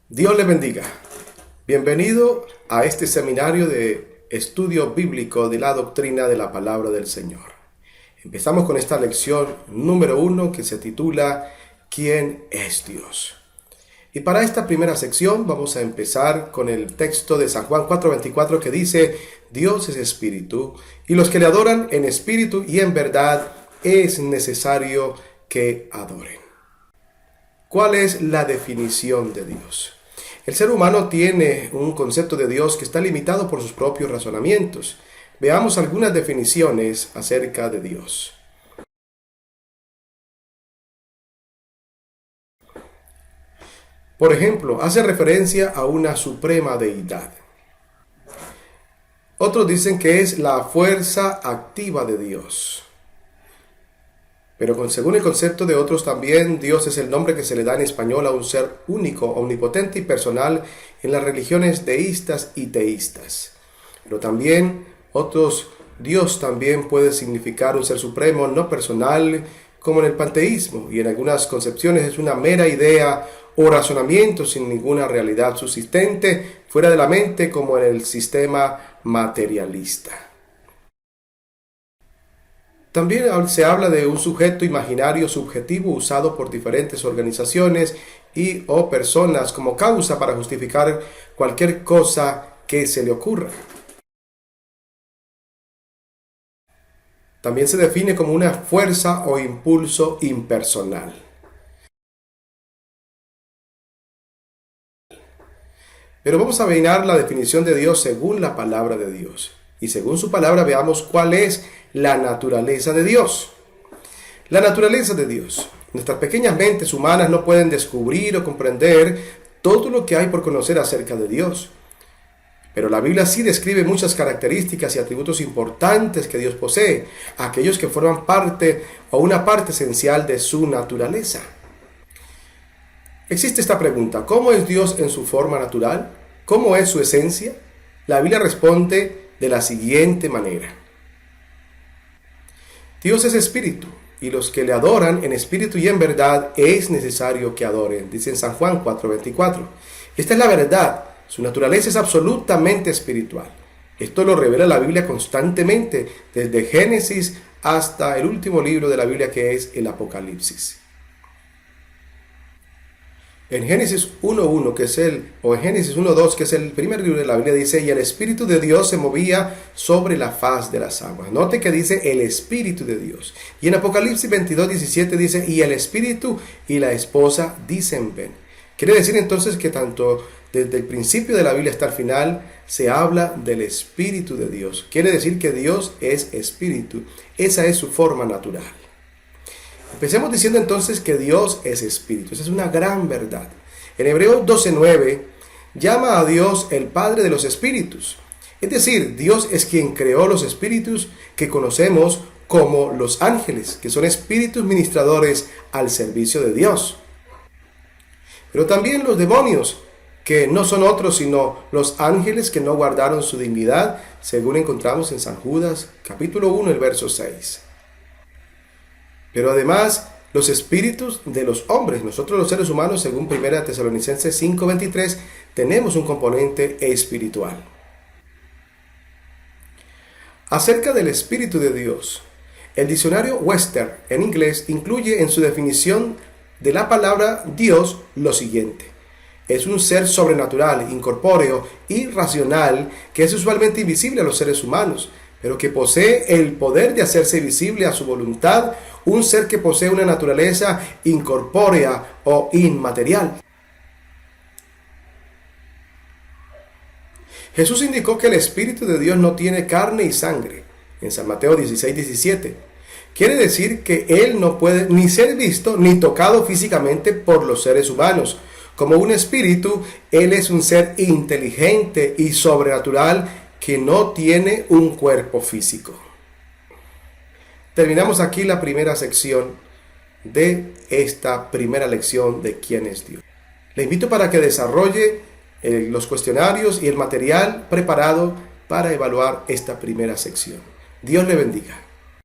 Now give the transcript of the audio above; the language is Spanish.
Dios le bendiga. Bienvenido a este seminario de estudio bíblico de la doctrina de la palabra del Señor. Empezamos con esta lección número 1 que se titula ¿Quién es Dios? Y para esta primera sección vamos a empezar con el texto de San Juan 4:24 que dice: Dios es espíritu, y los que le adoran en espíritu y en verdad es necesario que adoren. ¿Cuál es la definición de Dios? El ser humano tiene un concepto de Dios que está limitado por sus propios razonamientos. Veamos algunas definiciones acerca de Dios. Por ejemplo, hace referencia a una suprema deidad. Otros dicen que es la fuerza activa de Dios. Pero según el concepto de otros también, Dios es el nombre que se le da en español a un ser único, omnipotente y personal en las religiones deístas y teístas. Pero también Dios también puede significar un ser supremo, no personal, como en el panteísmo, y en algunas concepciones es una mera idea o razonamiento sin ninguna realidad subsistente fuera de la mente, como en el sistema materialista. También se habla de un sujeto imaginario subjetivo usado por diferentes organizaciones o personas como causa para justificar cualquier cosa que se le ocurra. También se define como una fuerza o impulso impersonal. Pero vamos a ver la definición de Dios según la palabra de Dios. Y según su palabra veamos cuál es la naturaleza de Dios. La naturaleza de Dios. Nuestras pequeñas mentes humanas no pueden descubrir o comprender todo lo que hay por conocer acerca de Dios. Pero la Biblia sí describe muchas características y atributos importantes que Dios posee, aquellos que forman parte o una parte esencial de su naturaleza. Existe esta pregunta: ¿cómo es Dios en su forma natural? ¿Cómo es su esencia? La Biblia responde de la siguiente manera: Dios es espíritu, y los que le adoran en espíritu y en verdad es necesario que adoren, dice en San Juan 4:24. Esta es la verdad, su naturaleza es absolutamente espiritual. Esto lo revela la Biblia constantemente, desde Génesis hasta el último libro de la Biblia, que es el Apocalipsis. En Génesis 1:1, en Génesis 1:2, que es el primer libro de la Biblia, dice: y el Espíritu de Dios se movía sobre la faz de las aguas. Note que dice el Espíritu de Dios. Y en Apocalipsis 22:17 dice: y el Espíritu y la esposa dicen ven. Quiere decir entonces que tanto desde el principio de la Biblia hasta el final se habla del Espíritu de Dios. Quiere decir que Dios es Espíritu. Esa es su forma natural. Empecemos diciendo entonces que Dios es espíritu. Esa es una gran verdad. En Hebreos 12:9 llama a Dios el Padre de los espíritus. Es decir, Dios es quien creó los espíritus que conocemos como los ángeles, que son espíritus ministradores al servicio de Dios. Pero también los demonios, que no son otros sino los ángeles que no guardaron su dignidad, según encontramos en San Judas capítulo 1, el verso 6. Pero además, los espíritus de los hombres, nosotros los seres humanos, según 1 Tesalonicenses 5:23, tenemos un componente espiritual. Acerca del Espíritu de Dios, el diccionario Webster en inglés incluye en su definición de la palabra Dios lo siguiente: es un ser sobrenatural, incorpóreo y racional que es usualmente invisible a los seres humanos, pero que posee el poder de hacerse visible a su voluntad, un ser que posee una naturaleza incorpórea o inmaterial. Jesús indicó que el Espíritu de Dios no tiene carne y sangre, en San Mateo 16:17. Quiere decir que Él no puede ni ser visto ni tocado físicamente por los seres humanos. Como un espíritu, Él es un ser inteligente y sobrenatural que no tiene un cuerpo físico. Terminamos aquí la primera sección de esta primera lección de quién es Dios. Le invito para que desarrolle los cuestionarios y el material preparado para evaluar esta primera sección. Dios le bendiga.